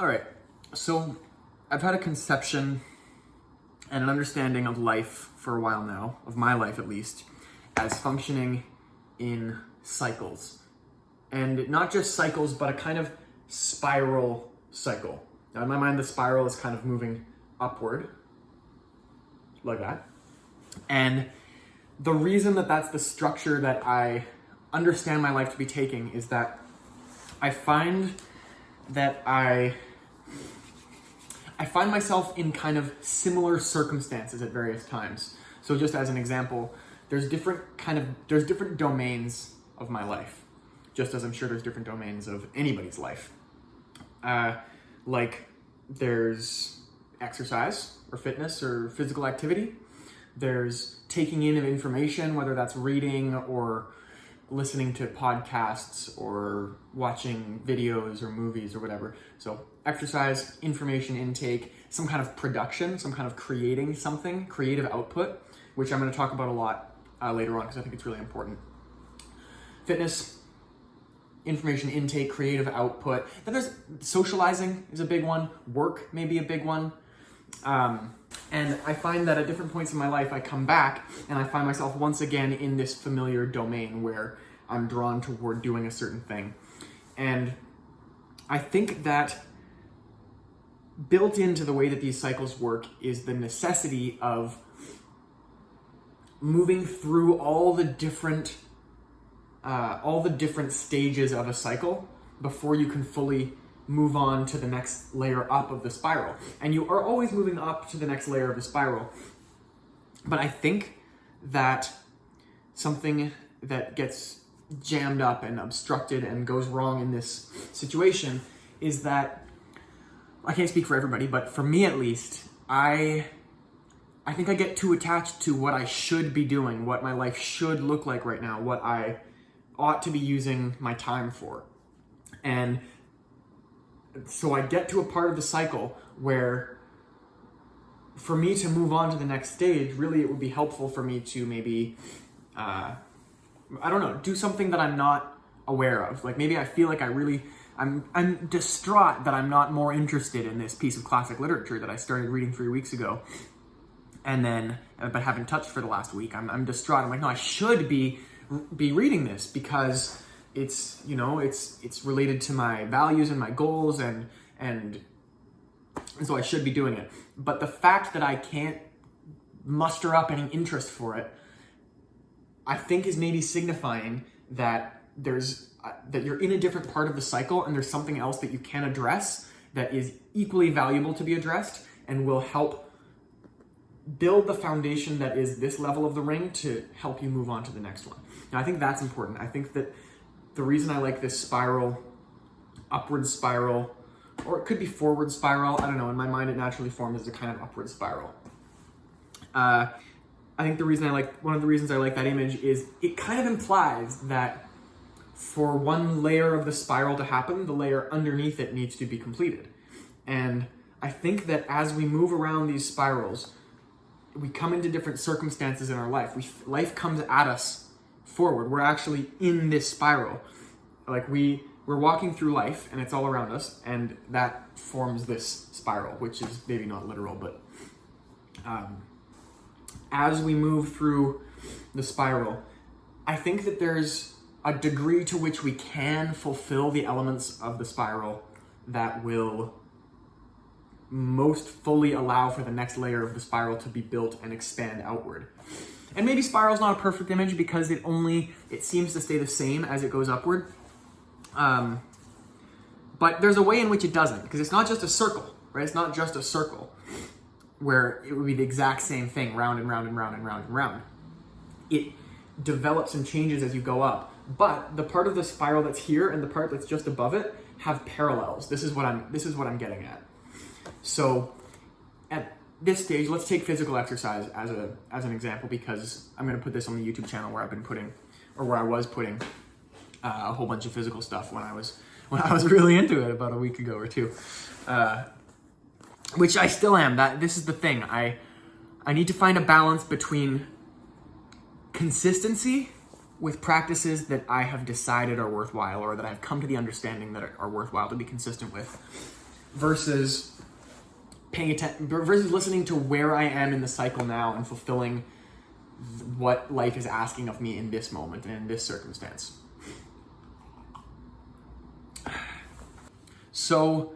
All right, so I've had a conception and an understanding of life for a while now, of my life at least, as functioning in cycles. And not just cycles, but a kind of spiral cycle. Now in my mind, the spiral is kind of moving upward, like that. And the reason that that's the structure that I understand my life to be taking is that I find that I find myself in kind of similar circumstances at various times. So just as an example, there's different domains of my life, just as I'm sure there's different domains of anybody's life. Like there's exercise or fitness or physical activity. There's taking in of information, whether that's reading or listening to podcasts or watching videos or movies or whatever. So exercise, information intake, some kind of production, some kind of creating something, creative output, which I'm going to talk about a lot later on because I think it's really important. Fitness, information intake, creative output. Then there's socializing is a big one. Work may be a big one. And I find that at different points in my life, I come back and I find myself once again in this familiar domain where I'm drawn toward doing a certain thing. And I think that built into the way that these cycles work is the necessity of moving through all the different stages of a cycle before you can fully move on to the next layer up of the spiral. And you are always moving up to the next layer of the spiral. But I think that something that gets jammed up and obstructed and goes wrong in this situation is that, I can't speak for everybody, but for me at least, I think I get too attached to what I should be doing, what my life should look like right now, what I ought to be using my time for. And so I get to a part of the cycle where for me to move on to the next stage, really it would be helpful for me to maybe, do something that I'm not aware of. Like maybe I feel like I'm distraught that I'm not more interested in this piece of classic literature that I started reading 3 weeks ago. And then, but haven't touched for the last week. I'm distraught. I'm like, no, I should be reading this because it's related to my values and my goals and so I should be doing it. But the fact that I can't muster up any interest for it, I think is maybe signifying that that you're in a different part of the cycle and there's something else that you can address that is equally valuable to be addressed and will help build the foundation that is this level of the ring to help you move on to the next one. Now, I think that's important. I think that the reason I like this spiral, upward spiral, or it could be forward spiral, I don't know, in my mind it naturally forms as a kind of upward spiral. I think one of the reasons I like that image is it kind of implies that for one layer of the spiral to happen, the layer underneath it needs to be completed. And I think that as we move around these spirals, we come into different circumstances in our life. Life comes at us forward. We're actually in this spiral. Like we're walking through life and it's all around us, and that forms this spiral, which is maybe not literal, but as we move through the spiral, I think that there's a degree to which we can fulfill the elements of the spiral that will most fully allow for the next layer of the spiral to be built and expand outward. And maybe spiral's not a perfect image because it seems to stay the same as it goes upward. But there's a way in which it doesn't, because it's not just a circle, right? It's not just a circle where it would be the exact same thing, round and round and round and round and round. It develops and changes as you go up. But the part of the spiral that's here and the part that's just above it have parallels. This is what I'm getting at. So at this stage, let's take physical exercise as an example, because I'm going to put this on the YouTube channel where I was putting a whole bunch of physical stuff when I was really into it about a week ago or two, which I still am. This is the thing. I need to find a balance between consistency with practices that I have decided are worthwhile, or that I've come to the understanding that are worthwhile to be consistent with, versus paying attention, versus listening to where I am in the cycle now and fulfilling what life is asking of me in this moment and in this circumstance. So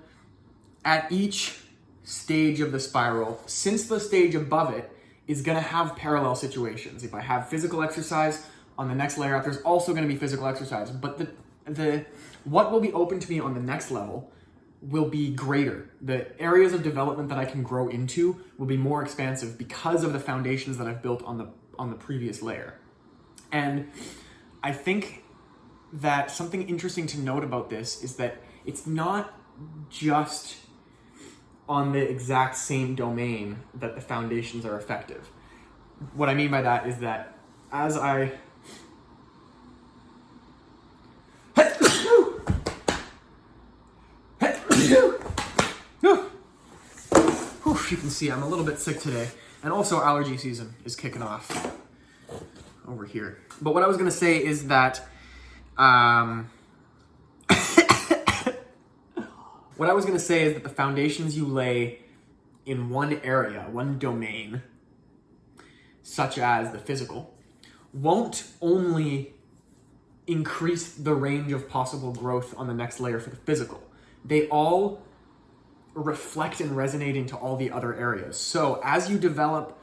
at each stage of the spiral, since the stage above it is going to have parallel situations. If I have physical exercise on the next layer up, there's also going to be physical exercise, but the what will be open to me on the next level will be greater. The areas of development that I can grow into will be more expansive because of the foundations that I've built on the previous layer. And I think that something interesting to note about this is that it's not just on the exact same domain that the foundations are effective. What I mean by that is that as I you can see I'm a little bit sick today, and also allergy season is kicking off over here. But what I was going to say is that what I was going to say is that the foundations you lay in one area, one domain, such as the physical, won't only increase the range of possible growth on the next layer for the physical. They all reflect and resonate into all the other areas. So as you develop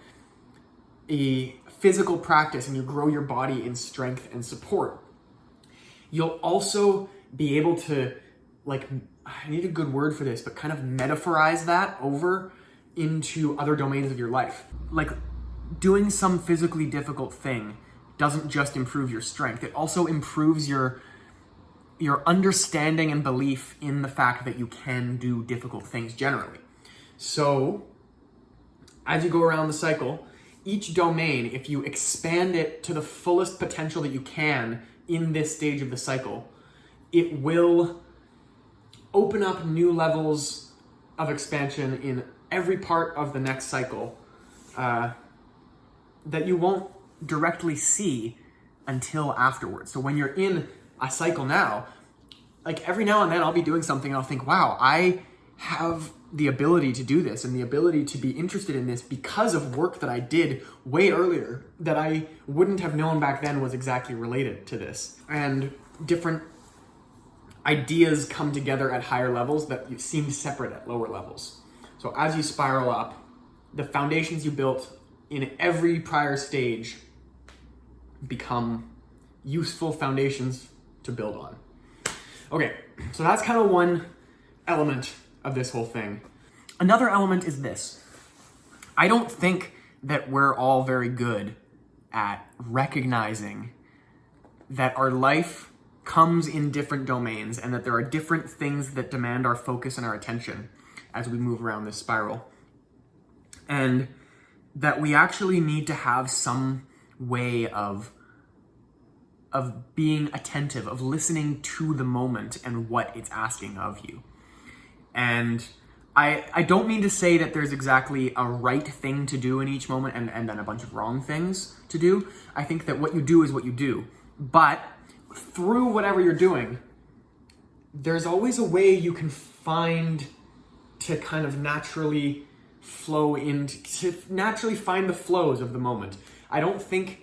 a physical practice and you grow your body in strength and support, you'll also be able to, like, I need a good word for this, but kind of metaphorize that over into other domains of your life. Like, doing some physically difficult thing doesn't just improve your strength, it also improves your understanding and belief in the fact that you can do difficult things generally. So, as you go around the cycle, each domain, if you expand it to the fullest potential that you can in this stage of the cycle, it will open up new levels of expansion in every part of the next cycle that you won't directly see until afterwards. So when you're in a cycle now, like every now and then I'll be doing something and I'll think, wow, I have the ability to do this and the ability to be interested in this because of work that I did way earlier that I wouldn't have known back then was exactly related to this. And different ideas come together at higher levels that seem separate at lower levels. So as you spiral up, the foundations you built in every prior stage become useful foundations to build on. Okay, so that's kind of one element of this whole thing. Another element is this. I don't think that we're all very good at recognizing that our life comes in different domains and that there are different things that demand our focus and our attention as we move around this spiral. And that we actually need to have some way of being attentive, of listening to the moment and what it's asking of you. And I don't mean to say that there's exactly a right thing to do in each moment and then a bunch of wrong things to do. I think that what you do is what you do. But through whatever you're doing, there's always a way you can find to kind of naturally flow into, to naturally find the flows of the moment. I don't think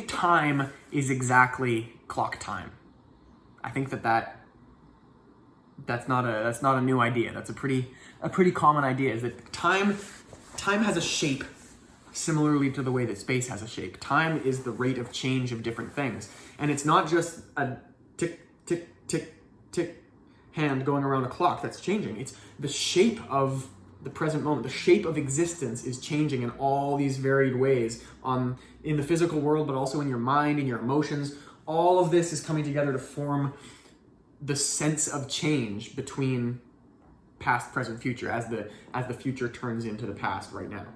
time is exactly clock time. I think that's not a new idea. That's a pretty common idea, is that time has a shape similarly to the way that space has a shape. Time is the rate of change of different things. And it's not just a tick, tick, tick, tick hand going around a clock that's changing. It's the shape of the present moment. The shape of existence is changing in all these varied ways in the physical world, but also in your mind, in your emotions. All of this is coming together to form the sense of change between past, present, future as the future turns into the past right now.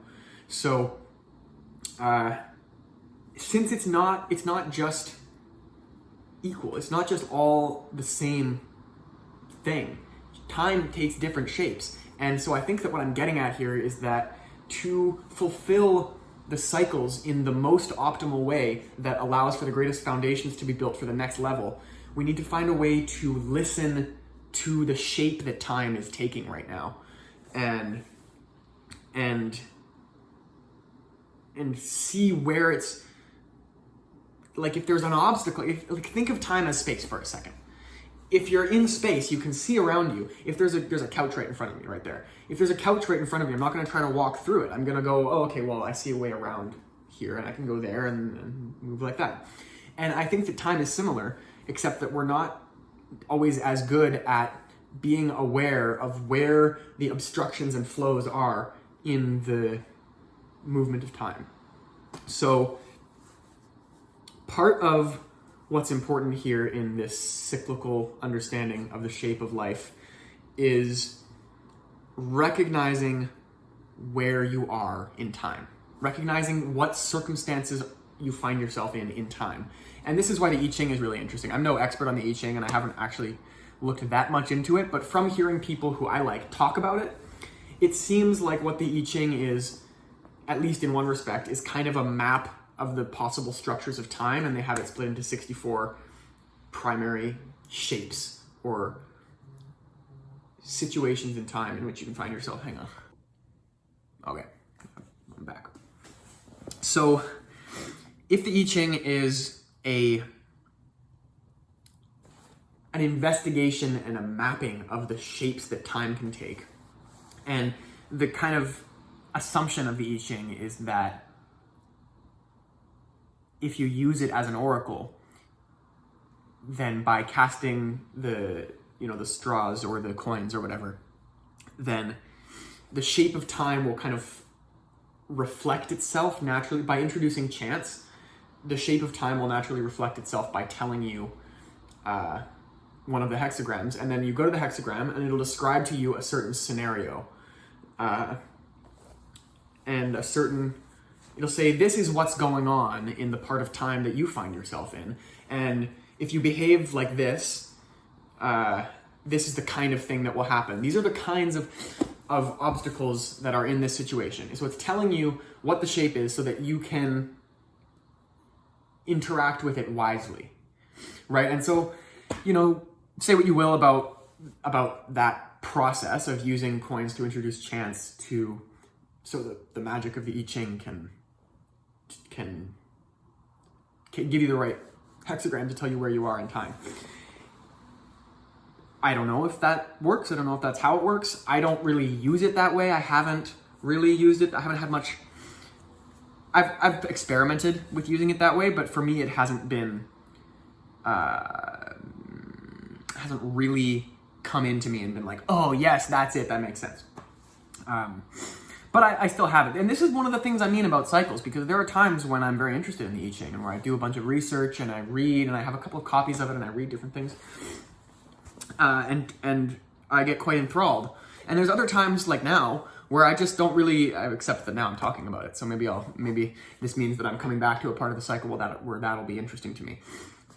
So since it's not just equal, it's not just all the same thing. Time takes different shapes. And so I think that what I'm getting at here is that to fulfill the cycles in the most optimal way that allows for the greatest foundations to be built for the next level, We need to find a way to listen to the shape that time is taking right now, and see where it's, like, if there's an obstacle. Think of time as space for a second. If you're in space, you can see around you. If there's a couch right in front of me, right there. If there's a couch right in front of me, I'm not going to try to walk through it. I'm going to go, oh, okay, well, I see a way around here, and I can go there and move like that. And I think that time is similar, except that we're not always as good at being aware of where the obstructions and flows are in the movement of time. So part of what's important here in this cyclical understanding of the shape of life is recognizing where you are in time, recognizing what circumstances you find yourself in time. And this is why the I Ching is really interesting. I'm no expert on the I Ching, and I haven't actually looked that much into it, but from hearing people who I like talk about it, it seems like what the I Ching is, at least in one respect, is kind of a map of the possible structures of time, and they have it split into 64 primary shapes or situations in time in which you can find yourself. Hang on. Okay, I'm back. So if the I Ching is an investigation and a mapping of the shapes that time can take, and the kind of assumption of the I Ching is that if you use it as an oracle, then by casting the straws or the coins or whatever, then the shape of time will kind of reflect itself naturally. By introducing chance, the shape of time will naturally reflect itself by telling you one of the hexagrams, and then you go to the hexagram and it'll describe to you a certain scenario, and it'll say, this is what's going on in the part of time that you find yourself in, and if you behave like this, this is the kind of thing that will happen. These are the kinds of obstacles that are in this situation. So it's telling you what the shape is so that you can interact with it wisely, right? And so, say what you will about that process of using coins to introduce chance so that the magic of the I Ching can give you the right hexagram to tell you where you are in time. I don't know if that works. I don't know if that's how it works. I don't really use it that way. I haven't really used it. I haven't had much. I've experimented with using it that way, but for me, it hasn't been, hasn't really come into me and been like, oh yes, that's it. That makes sense. But I still have it. And this is one of the things I mean about cycles, because there are times when I'm very interested in the I Ching and where I do a bunch of research and I read, and I have a couple of copies of it and I read different things. And I get quite enthralled. And there's other times, like now, where I just don't really, except that now I'm talking about it. So maybe this means that I'm coming back to a part of the cycle where that'll be interesting to me.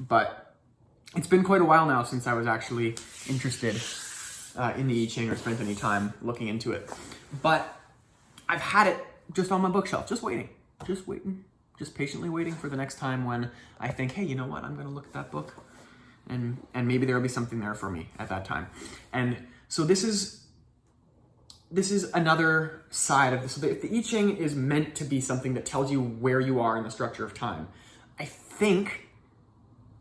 But it's been quite a while now since I was actually interested in the I Ching or spent any time looking into it. But I've had it just on my bookshelf, just waiting, just patiently waiting for the next time when I think, hey, you know what, I'm going to look at that book, and maybe there'll be something there for me at that time. And so this is another side of this. So if the I Ching is meant to be something that tells you where you are in the structure of time, I think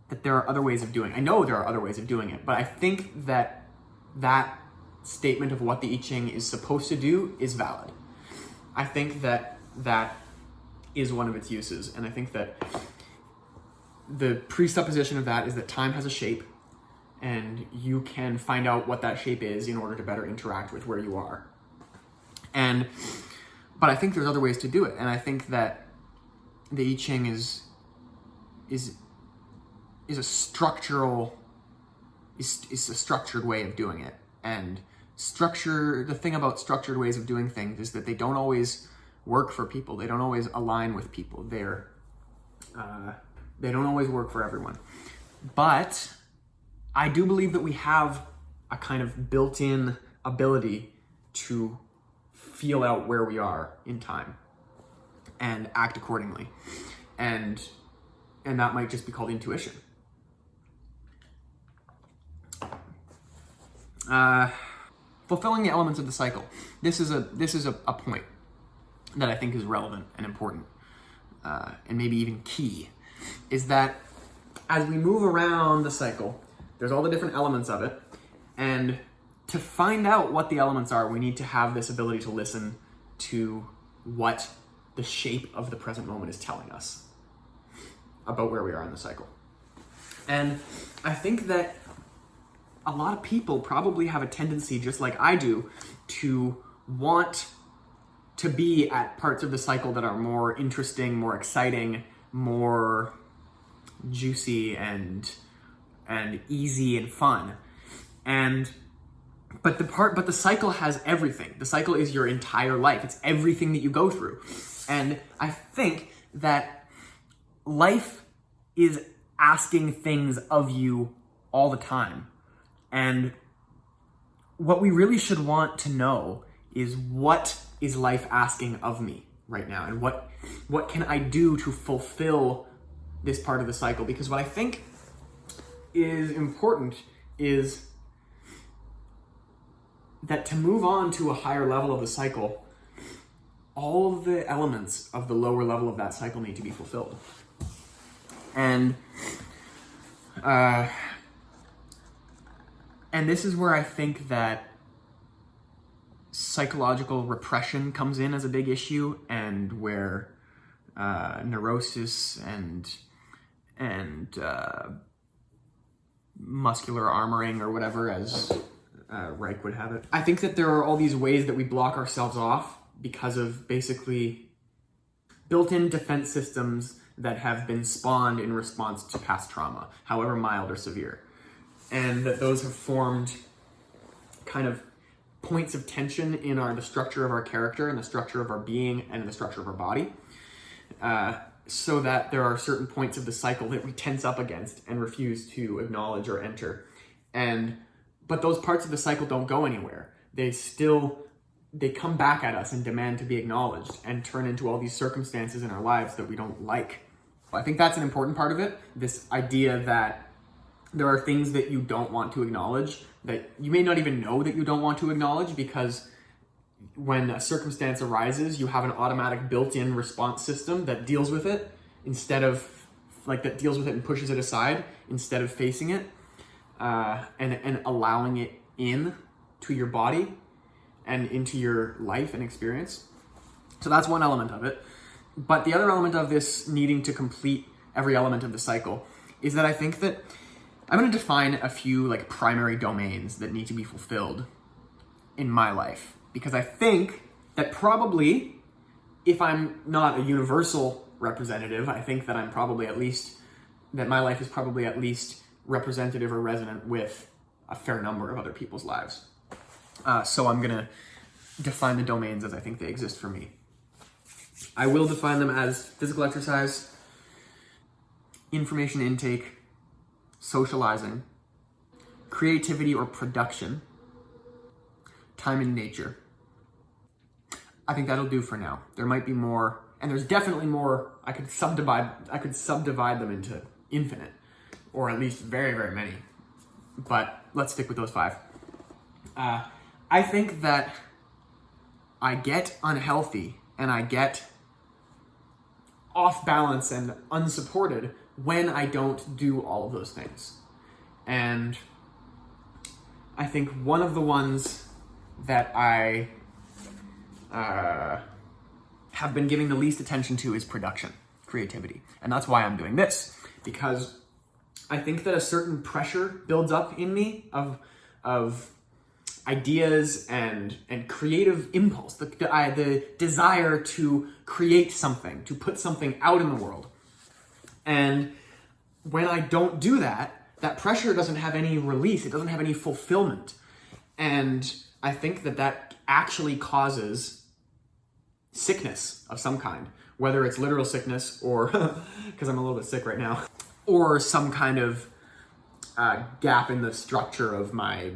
that there are other ways of doing it. I know there are other ways of doing it, but I think that statement of what the I Ching is supposed to do is valid. I think that is one of its uses, and I think that the presupposition of that is that time has a shape, and you can find out what that shape is in order to better interact with where you are. But I think there's other ways to do it, and I think that the I Ching is a structured way of doing it. And the thing about structured ways of doing things is that they don't always work for people. They don't always align with people. They don't always work for everyone. But I do believe that we have a kind of built-in ability to feel out where we are in time and act accordingly. And that might just be called intuition. Fulfilling the elements of the cycle. This is a point that I think is relevant and important, and maybe even key, is that as we move around the cycle, there's all the different elements of it, and to find out what the elements are, we need to have this ability to listen to what the shape of the present moment is telling us about where we are in the cycle. And I think that a lot of people probably have a tendency, just like I do, to want to be at parts of the cycle that are more interesting, more exciting, more juicy and easy and fun. But the cycle has everything. The cycle is your entire life. It's everything that you go through. And I think that life is asking things of you all the time. And what we really should want to know is, what is life asking of me right now? And what can I do to fulfill this part of the cycle? Because what I think is important is that to move on to a higher level of the cycle, all of the elements of the lower level of that cycle need to be fulfilled. And this is where I think that psychological repression comes in as a big issue, and where neurosis and muscular armoring, or whatever, as Reich would have it. I think that there are all these ways that we block ourselves off because of basically built-in defense systems that have been spawned in response to past trauma, however mild or severe. And that those have formed kind of points of tension in the structure of our character, and the structure of our being, and the structure of our body, so that there are certain points of the cycle that we tense up against and refuse to acknowledge or enter. But those parts of the cycle don't go anywhere. They come back at us and demand to be acknowledged, and turn into all these circumstances in our lives that we don't like. I think that's an important part of it, this idea that there are things that you don't want to acknowledge, that you may not even know that you don't want to acknowledge, because when a circumstance arises, you have an automatic built-in response system that deals with it and pushes it aside instead of facing it, and allowing it in to your body and into your life and experience. So that's one element of it. But the other element of this needing to complete every element of the cycle is that I think that I'm going to define a few primary domains that need to be fulfilled in my life, because I think that probably, if I'm not a universal representative, I think that my life is probably at least representative or resonant with a fair number of other people's lives. So I'm going to define the domains as I think they exist for me. I will define them as physical exercise, information intake, socializing, creativity or production, time in nature. I think that'll do for now. There might be more, and there's definitely more. I could subdivide them into infinite, or at least very, very many. But let's stick with those 5. I think that I get unhealthy and I get off balance and unsupported when I don't do all of those things. And I think one of the ones that I have been giving the least attention to is production, creativity. And that's why I'm doing this, because I think that a certain pressure builds up in me of ideas and creative impulse, the desire to create something, to put something out in the world. And when I don't do that, that pressure doesn't have any release, it doesn't have any fulfillment. And I think that actually causes sickness of some kind, whether it's literal sickness or, because I'm a little bit sick right now, or some kind of gap in the structure of my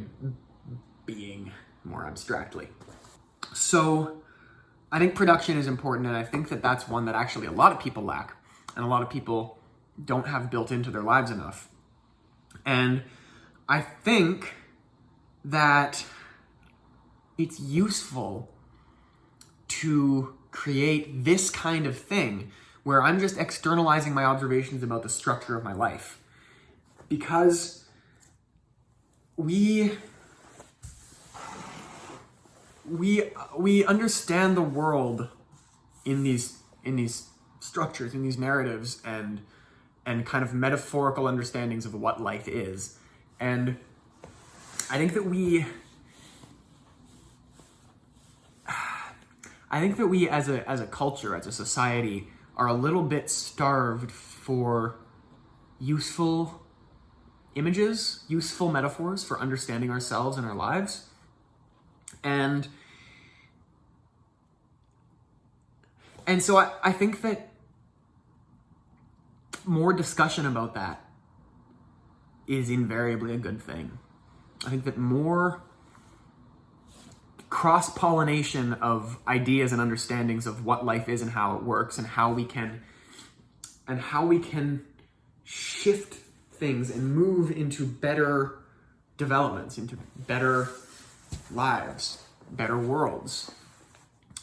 being more abstractly. So I think production is important, and I think that that's one that actually a lot of people lack, and a lot of people don't have built into their lives enough. And I think that it's useful to create this kind of thing where I'm just externalizing my observations about the structure of my life. Because we understand the world in these structures, in these narratives, and kind of metaphorical understandings of what life is. And I think that we as a culture, as a society, are a little bit starved for useful images, useful metaphors for understanding ourselves and our lives. And so I think that more discussion about that is invariably a good thing. I think that more cross-pollination of ideas and understandings of what life is and how it works and how we can shift things and move into better developments, into better lives, better worlds.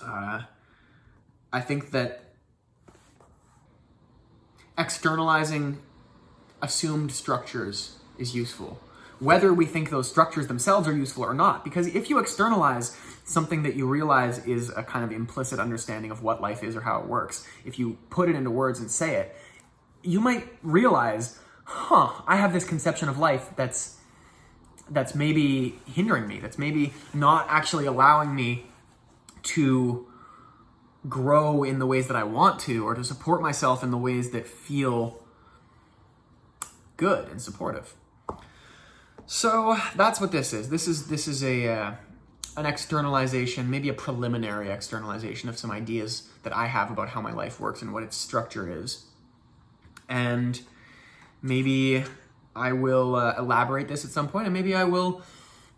I think that externalizing assumed structures is useful, whether we think those structures themselves are useful or not. Because if you externalize something that you realize is a kind of implicit understanding of what life is or how it works, if you put it into words and say it, you might realize, I have this conception of life that's maybe hindering me, that's maybe not actually allowing me to grow in the ways that I want to, or to support myself in the ways that feel good and supportive. So that's what this is. This is an externalization, maybe a preliminary externalization of some ideas that I have about how my life works and what its structure is. And maybe I will elaborate this at some point, and maybe I will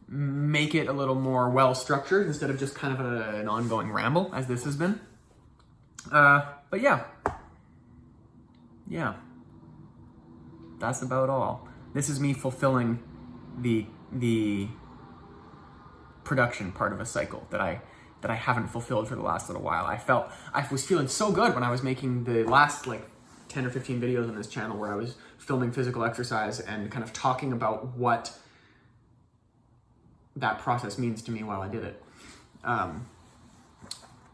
make it a little more well-structured instead of just kind of an ongoing ramble, as this has been. But yeah, that's about all. This is me fulfilling the production part of a cycle that I haven't fulfilled for the last little while. I was feeling so good when I was making the last 10 or 15 videos on this channel where I was filming physical exercise and kind of talking about what that process means to me while I did it.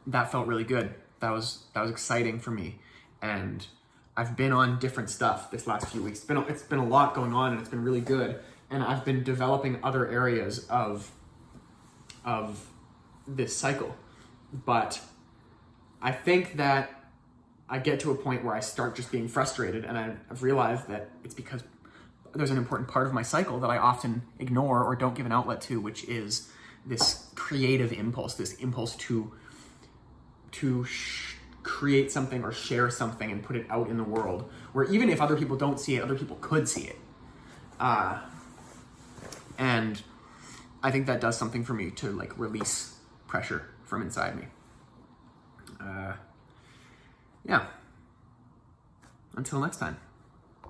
That felt really good. That was exciting for me. And I've been on different stuff this last few weeks. It's been a lot going on, and it's been really good. And I've been developing other areas of this cycle. But I think that I get to a point where I start just being frustrated, and I've realized that it's because there's an important part of my cycle that I often ignore or don't give an outlet to, which is this creative impulse, this impulse to create something or share something and put it out in the world, where even if other people don't see it, other people could see it. And I think that does something for me to release pressure from inside me. Yeah. Until next time.